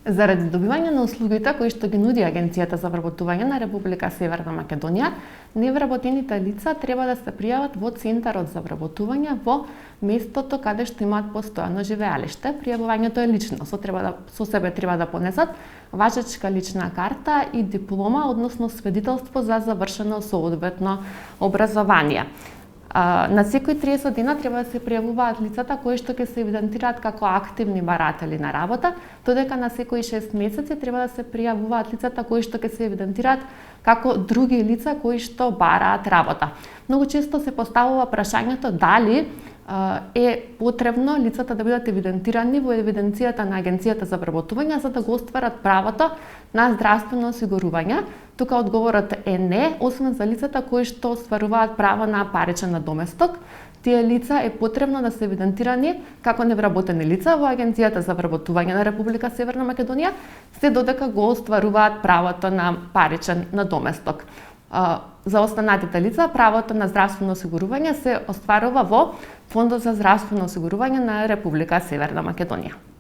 Заради добивање на услугите кои што ги нуди Агенцијата за вработување на Република Северна Македонија, невработените лица треба да се пријават во Центарот за вработување во местото каде што имаат постојано живеалиште. Пријавувањето е лично, со себе треба да понесат важечка лична карта и диплома, односно свидетелство за завршено соодветно образование. На секои 30 дена треба да се пријавуваат лицата кои што ќе се евидентираат како активни баратели на работа, додека на секои 6 месеци треба да се пријавуваат лицата кои што ќе се евидентираат како други лица кои што бараат работа. Многу често се поставува прашањето дали е потребно лицата да бидат евидентирани во евиденцијата на Агенцијата за вработување за да го остварат правото на здравствено осигурување. Тука одговорот е не, освен за лицата кои што остваруваат право на паричен надоместок. Тие лица е потребно да се евидентирани како невработени лица во Агенцијата за вработување на Република Северна Македонија, се додека го остваруваат правото на паричен надоместок. За останатите лица, правото на здравствено осигурување се остварува во Фондот за здравствено осигурување на Република Северна Македонија.